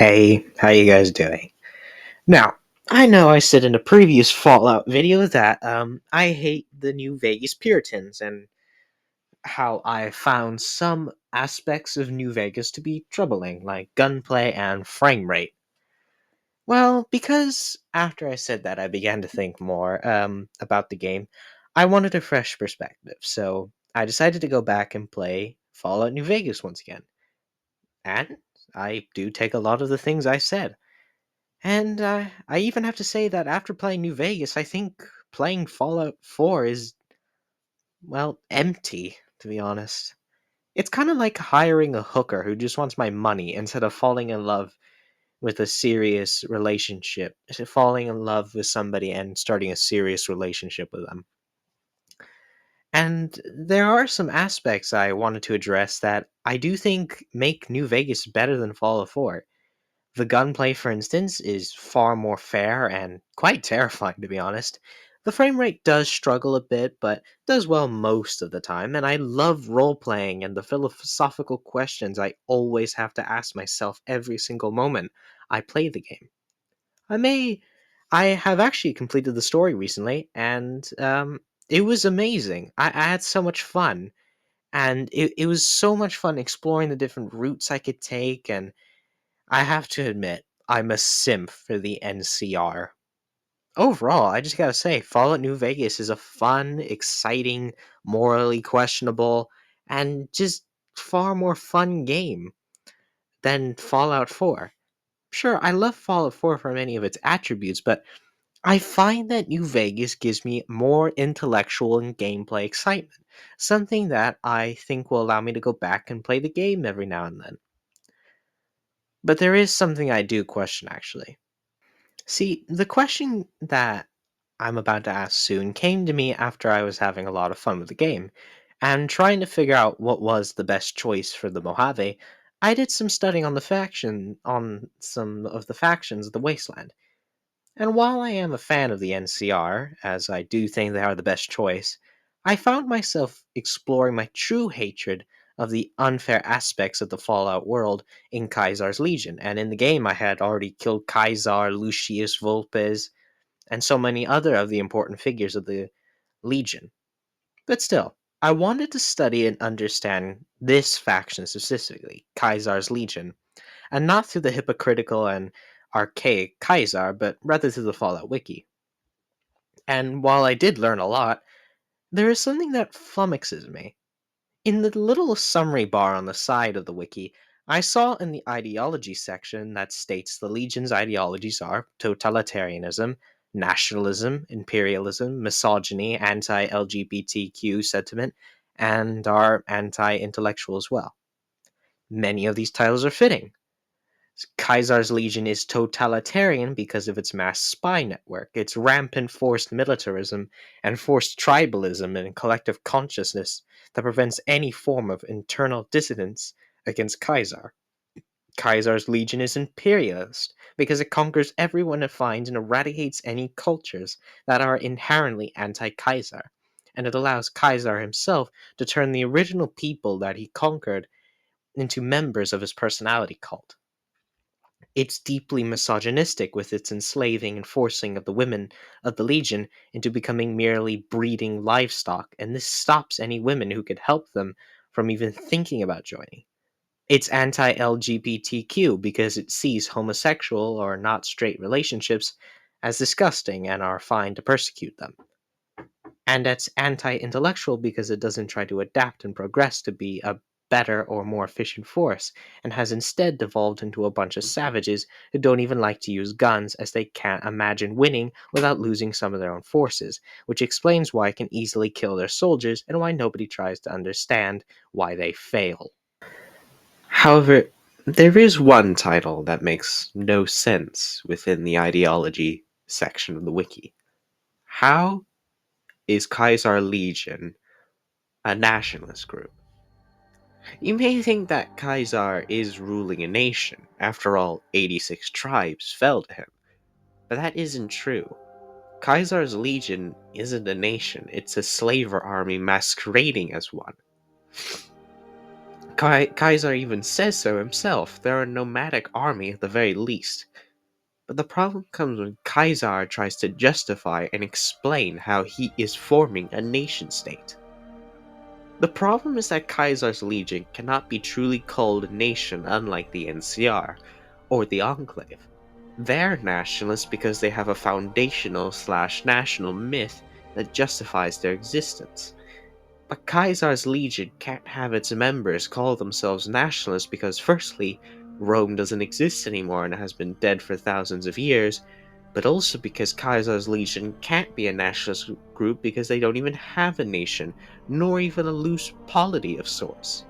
Hey, how you guys doing? Now, I know I said in a previous Fallout video that I hate the New Vegas Puritans and how I found some aspects of New Vegas to be troubling, like gunplay and frame rate. Well, because after I said that, I began to think more about the game. I wanted a fresh perspective, so I decided to go back and play Fallout New Vegas once again. And I do take a lot of the things I said. And I even have to say that after playing New Vegas, I think playing Fallout 4 is, well, empty, to be honest. It's kind of like hiring a hooker who just wants my money instead of falling in love with a serious relationship, falling in love with somebody and starting a serious relationship with them. And there are some aspects I wanted to address that I do think make New Vegas better than Fallout 4. The gunplay, for instance, is far more fair and quite terrifying, to be honest. The frame rate does struggle a bit, but does well most of the time, and I love role playing and the philosophical questions I always have to ask myself every single moment I play the game. I may. I have actually completed the story recently, and it was amazing. I had so much fun, and it was so much fun exploring the different routes I could take, and I have to admit, I'm a simp for the NCR. Overall, I just gotta say, Fallout New Vegas is a fun, exciting, morally questionable, and just far more fun game than Fallout 4. Sure, I love Fallout 4 for many of its attributes, but I find that New Vegas gives me more intellectual and gameplay excitement, something that I think will allow me to go back and play the game every now and then. But there is something I do question, actually. See, the question that I'm about to ask soon came to me after I was having a lot of fun with the game, and trying to figure out what was the best choice for the Mojave. I did some studying on some of the factions of the Wasteland. And while I am a fan of the NCR, as I do think they are the best choice, I found myself exploring my true hatred of the unfair aspects of the Fallout world in Kaisar's Legion, and in the game I had already killed Kaisar, Lucius Vulpes, and so many other of the important figures of the Legion. But still, I wanted to study and understand this faction specifically, Kaisar's Legion, and not through the hypocritical and archaic Kaisar, but rather through the Fallout Wiki. And while I did learn a lot, there is something that flummoxes me. In the little summary bar on the side of the wiki, I saw in the ideology section that states the Legion's ideologies are totalitarianism, nationalism, imperialism, misogyny, anti LGBTQ sentiment, and are anti intellectual as well. Many of these titles are fitting. Caesar's Legion is totalitarian because of its mass spy network, its rampant forced militarism, and forced tribalism and collective consciousness that prevents any form of internal dissidence against Caesar. Caesar's Legion is imperialist because it conquers everyone it finds and eradicates any cultures that are inherently anti Caesar, and it allows Caesar himself to turn the original people that he conquered into members of his personality cult. It's deeply misogynistic with its enslaving and forcing of the women of the Legion into becoming merely breeding livestock, and this stops any women who could help them from even thinking about joining. It's anti LGBTQ because it sees homosexual or not straight relationships as disgusting and are fine to persecute them. And it's anti intellectual because it doesn't try to adapt and progress to be a better or more efficient force, and has instead devolved into a bunch of savages who don't even like to use guns as they can't imagine winning without losing some of their own forces, which explains why it can easily kill their soldiers and why nobody tries to understand why they fail. However, there is one title that makes no sense within the ideology section of the wiki. How is Kaiser Legion a nationalist group? You may think that Caesar is ruling a nation. After all, 86 tribes fell to him. But that isn't true. Caesar's legion isn't a nation, it's a slaver army masquerading as one. Caesar even says so himself. They're a nomadic army at the very least. But the problem comes when Caesar tries to justify and explain how he is forming a nation state. The problem is that Caesar's legion cannot be truly called a nation, unlike the NCR or the Enclave. They're nationalists because they have a foundational/national myth that justifies their existence. But Caesar's legion can't have its members call themselves nationalists because, firstly, Rome doesn't exist anymore and has been dead for thousands of years, but also because Caesar's legion can't be a nationalist group because they don't even have a nation, nor even a loose polity of sorts.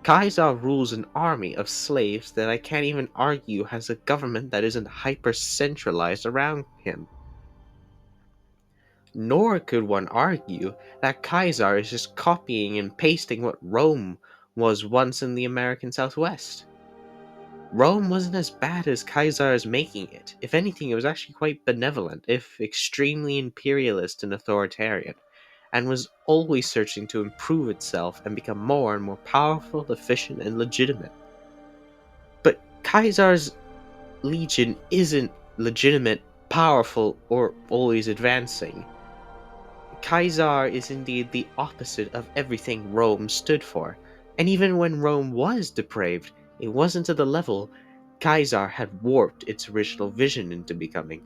Caesar rules an army of slaves that I can't even argue has a government that isn't hyper centralized around him. Nor could one argue that Caesar is just copying and pasting what Rome was once in the American Southwest. Rome wasn't as bad as Caesar is making it. If anything, it was actually quite benevolent, if extremely imperialist and authoritarian, and was always searching to improve itself and become more and more powerful, efficient, and legitimate. But Caesar's legion isn't legitimate, powerful, or always advancing. Caesar is indeed the opposite of everything Rome stood for, and even when Rome was depraved, it wasn't to the level Caesar had warped its original vision into becoming.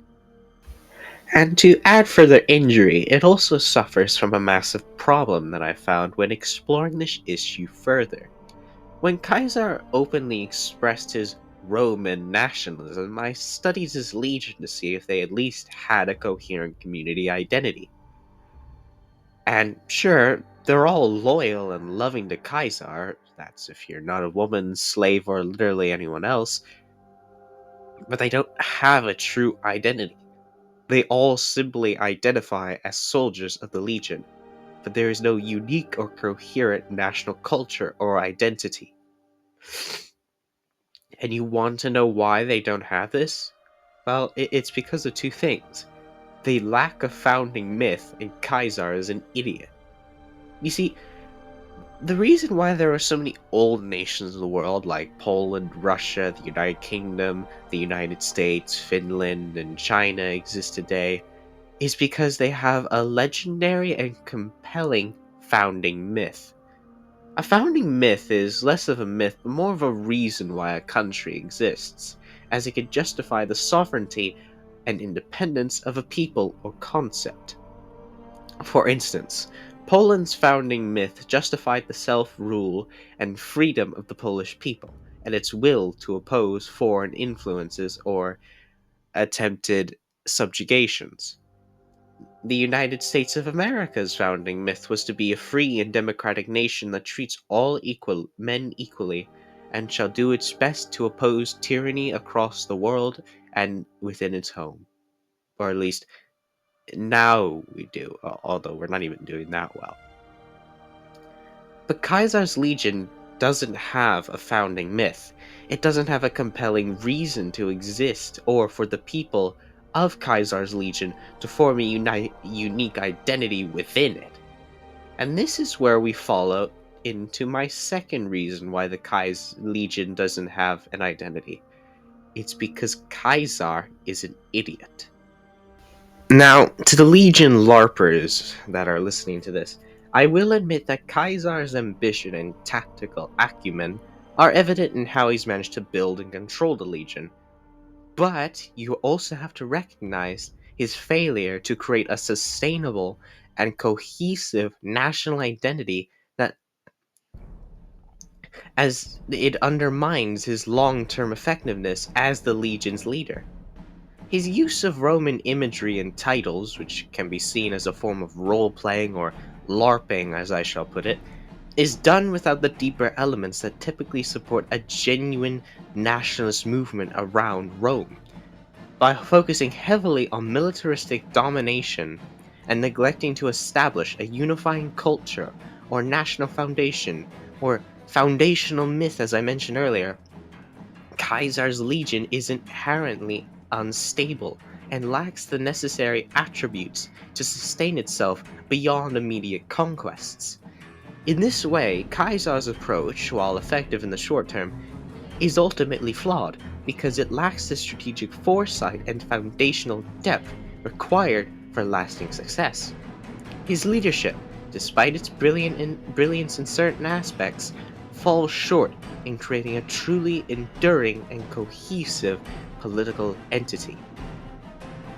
And to add further injury, it also suffers from a massive problem that I found when exploring this issue further. When Caesar openly expressed his Roman nationalism, I studied his legion to see if they at least had a coherent community identity. And sure, they're all loyal and loving to Caesar, that's if you're not a woman, slave, or literally anyone else, but they don't have a true identity. They all simply identify as soldiers of the Legion, but there is no unique or coherent national culture or identity. And you want to know why they don't have this? Well, it's because of two things. They lack a founding myth, and Caesar is an idiot. You see, the reason why there are so many old nations in the world, like Poland, Russia, the United Kingdom, the United States, Finland, and China, exist today, is because they have a legendary and compelling founding myth. A founding myth is less of a myth, but more of a reason why a country exists, as it can justify the sovereignty and independence of a people or concept. For instance, Poland's founding myth justified the self rule and freedom of the Polish people, and its will to oppose foreign influences or attempted subjugations. The United States of America's founding myth was to be a free and democratic nation that treats all men equally and shall do its best to oppose tyranny across the world and within its home. Or at least now we do, although we're not even doing that well. But Caesar's Legion doesn't have a founding myth. It doesn't have a compelling reason to exist or for the people of Caesar's Legion to form a unique identity within it. And this is where we follow into my second reason why the Kai's Legion doesn't have an identity. It's because Caesar is an idiot. Now, to the Legion LARPers that are listening to this, I will admit that Caesar's ambition and tactical acumen are evident in how he's managed to build and control the Legion, but you also have to recognize his failure to create a sustainable and cohesive national identity that as it undermines his long-term effectiveness as the Legion's leader. His use of Roman imagery and titles, which can be seen as a form of role playing or LARPing, as I shall put it, is done without the deeper elements that typically support a genuine nationalist movement around Rome. By focusing heavily on militaristic domination and neglecting to establish a unifying culture or national foundation or foundational myth, as I mentioned earlier, Caesar's legion is inherently unstable and lacks the necessary attributes to sustain itself beyond immediate conquests. In this way, Caesar's approach, while effective in the short term, is ultimately flawed because it lacks the strategic foresight and foundational depth required for lasting success. His leadership, despite its brilliance in certain aspects, falls short in creating a truly enduring and cohesive political entity.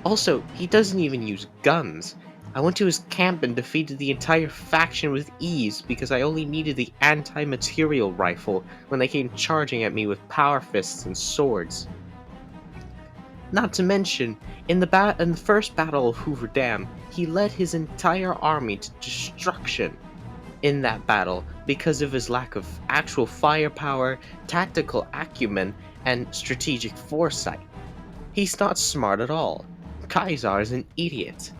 Also, he doesn't even use guns. I went to his camp and defeated the entire faction with ease because I only needed the anti-material rifle when they came charging at me with power fists and swords. Not to mention, in the first battle of Hoover Dam, he led his entire army to destruction in that battle because of his lack of actual firepower, tactical acumen, and strategic foresight. He's not smart at all. Caesar is an idiot.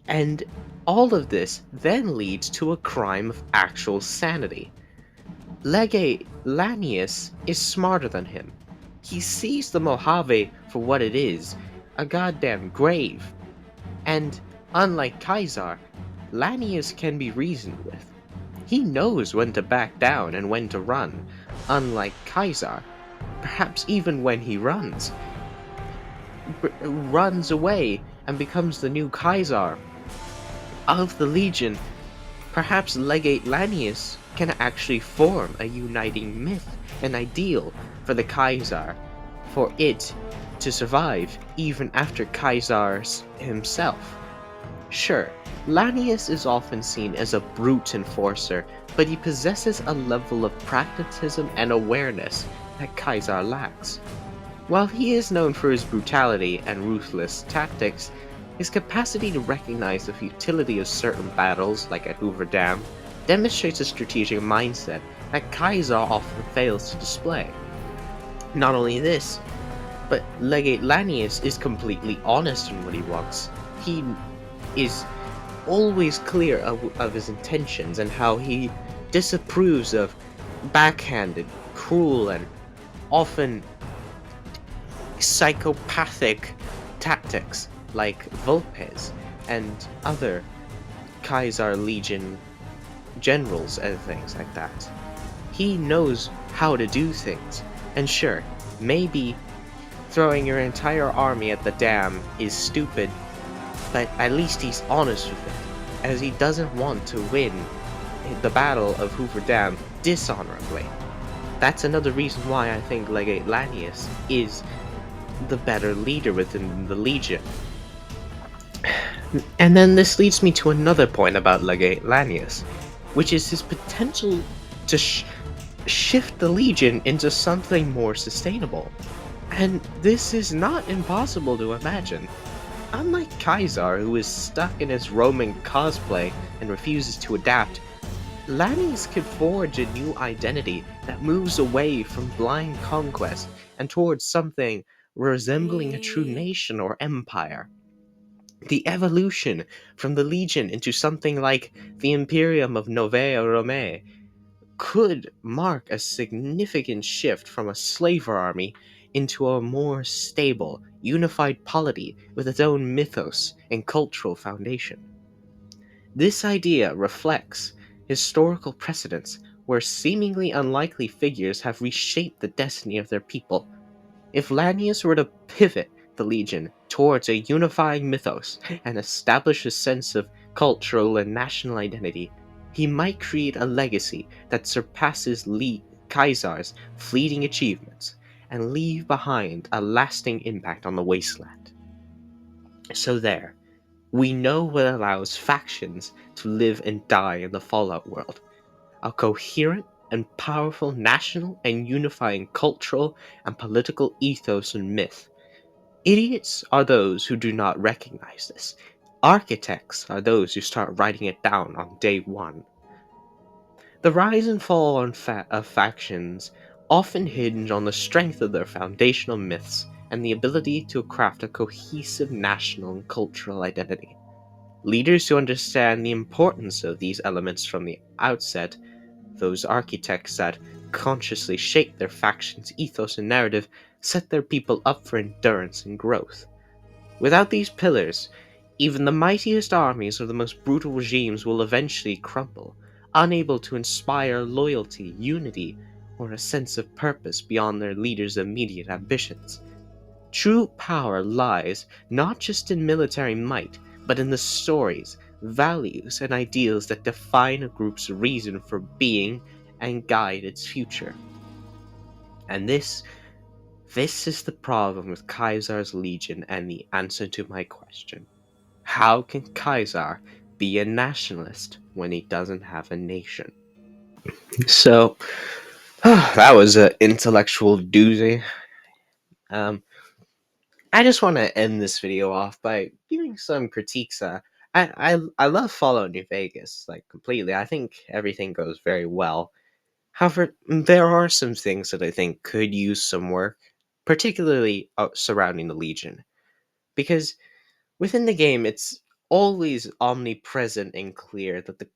And all of this then leads to a crime of actual sanity. Legate Lanius is smarter than him. He sees the Mojave for what it is, a goddamn grave. And unlike Caesar, Lanius can be reasoned with. He knows when to back down and when to run, unlike Caesar, perhaps even when he runs away and becomes the new Caesar of the Legion. Perhaps Legate Lanius can actually form a uniting myth, an ideal for the Kaiser, for it to survive even after Caesar's himself. Sure, Lanius is often seen as a brute enforcer, but he possesses a level of pragmatism and awareness that Caesar lacks. While he is known for his brutality and ruthless tactics, his capacity to recognize the futility of certain battles, like at Hoover Dam, demonstrates a strategic mindset that Caesar often fails to display. Not only this, but Legate Lanius is completely honest in what he wants. He is always clear of his intentions and how he disapproves of backhanded, cruel, and often psychopathic tactics like Volpes and other Kaiser Legion generals and things like that. He knows how to do things, and sure, maybe throwing your entire army at the dam is stupid, but at least he's honest with it, as he doesn't want to win the Battle of Hoover Dam dishonorably. That's another reason why I think Legate Lanius is the better leader within the Legion. And then this leads me to another point about Legate Lanius, which is his potential to shift the Legion into something more sustainable. And this is not impossible to imagine. Unlike Caesar, who is stuck in his Roman cosplay and refuses to adapt, Lanius could forge a new identity that moves away from blind conquest and towards something resembling a true nation or empire. The evolution from the Legion into something like the Imperium of Novea Rome could mark a significant shift from a slaver army into a more stable, unified polity with its own mythos and cultural foundation. This idea reflects historical precedents where seemingly unlikely figures have reshaped the destiny of their people. If Lanius were to pivot the Legion towards a unifying mythos and establish a sense of cultural and national identity, he might create a legacy that surpasses Caesar's fleeting achievements and leave behind a lasting impact on the wasteland. So there, we know what allows factions to live and die in the Fallout world: a coherent and powerful national and unifying cultural and political ethos and myth. Idiots are those who do not recognize this. Architects are those who start writing it down on day one. The rise and fall of factions often hinge on the strength of their foundational myths and the ability to craft a cohesive national and cultural identity. Leaders who understand the importance of these elements from the outset, those architects that consciously shape their faction's ethos and narrative, set their people up for endurance and growth. Without these pillars, even the mightiest armies or the most brutal regimes will eventually crumble, unable to inspire loyalty, unity, or a sense of purpose beyond their leaders' immediate ambitions. True power lies not just in military might, but in the stories, values, and ideals that define a group's reason for being and guide its future. And this is the problem with Caesar's legion and the answer to my question. How can Caesar be a nationalist when he doesn't have a nation? So, that was an intellectual doozy. Um, I just want to end this video off by giving some critiques. I love Fallout New Vegas, like, completely. I think everything goes very well. However, there are some things that I think could use some work, particularly surrounding the Legion. Because within the game, it's always omnipresent and clear that the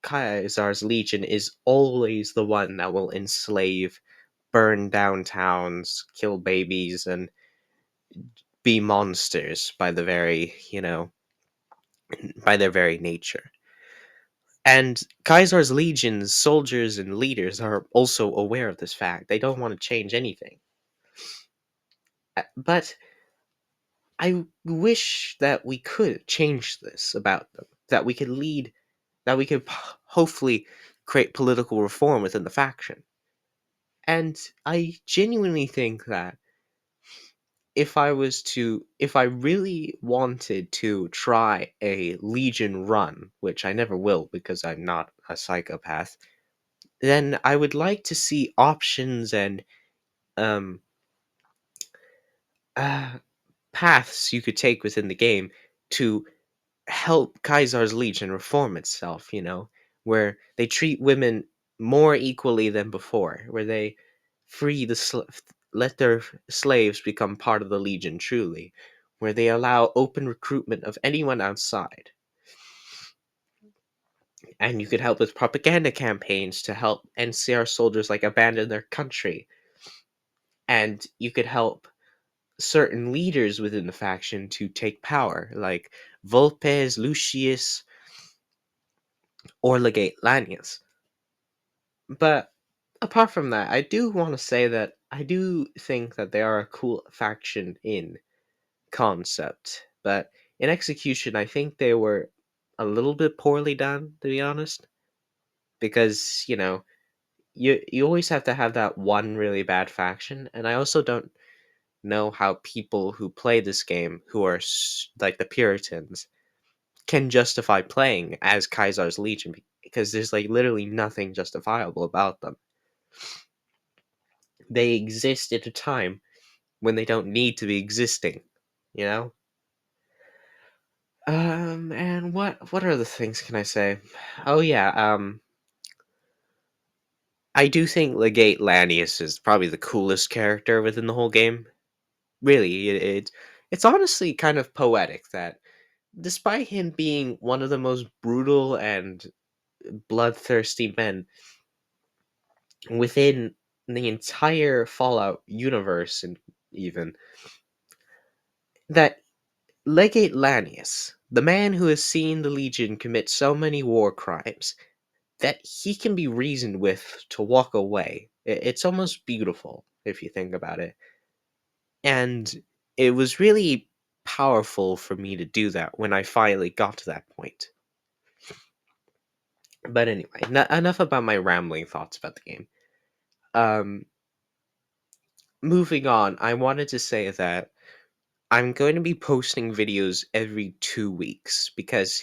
Caesar's Legion is always the one that will enslave, burn down towns, kill babies, and be monsters by the very, by their very nature. And Caesar's legions, soldiers, and leaders are also aware of this fact. They don't want to change anything. But I wish that we could change this about them. That we could lead, that we could hopefully create political reform within the faction. And I genuinely think that if I really wanted to try a Legion run, which I never will because I'm not a psychopath, then I would like to see options and um uh paths you could take within the game to help Kaisar's Legion reform itself, where they treat women more equally than before, where they free let their slaves become part of the Legion truly, where they allow open recruitment of anyone outside. And you could help with propaganda campaigns to help NCR soldiers like abandon their country. And you could help certain leaders within the faction to take power, like Volpes, Lucius, or Legate Lanius. But apart from that, I do want to say that I do think that they are a cool faction in concept, but in execution, I think they were a little bit poorly done, to be honest. Because you always have to have that one really bad faction, and I also don't know how people who play this game, who are like the Puritans, can justify playing as Caesar's Legion because there's like literally nothing justifiable about them. They exist at a time when they don't need to be existing, you know? And what other things can I say? Oh yeah, I do think Legate Lanius is probably the coolest character within the whole game. Really, it's honestly kind of poetic that despite him being one of the most brutal and bloodthirsty men within the entire Fallout universe, and even that Legate Lanius, the man who has seen the Legion commit so many war crimes, that he can be reasoned with to walk away. It's almost beautiful if you think about it. And it was really powerful for me to do that when I finally got to that point. But anyway, enough about my rambling thoughts about the game. Um, Moving on, I wanted to say that I'm going to be posting videos every 2 weeks because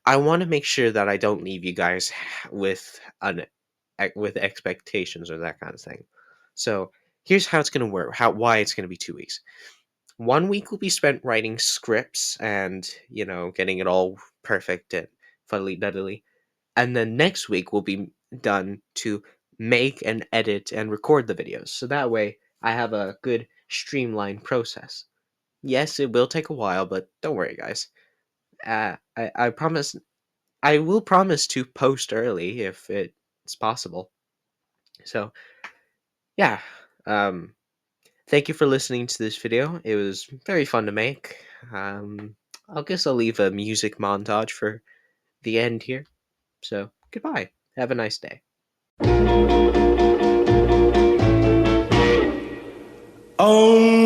I want to make sure that I don't leave you guys with with expectations or that kind of thing. So here's how it's going to work. Why it's going to be 2 weeks. 1 week will be spent writing scripts and getting it all perfect and fuddly duddly, and then next week will be done to make and edit and record the videos. So that way I have a good streamlined process. Yes, it will take a while, but don't worry, guys. I promise. I will promise to post early if it's possible. So yeah. Um, Thank you for listening to this video. It was very fun to make. I guess I'll leave a music montage for the end here. So goodbye. Have a nice day. Oh.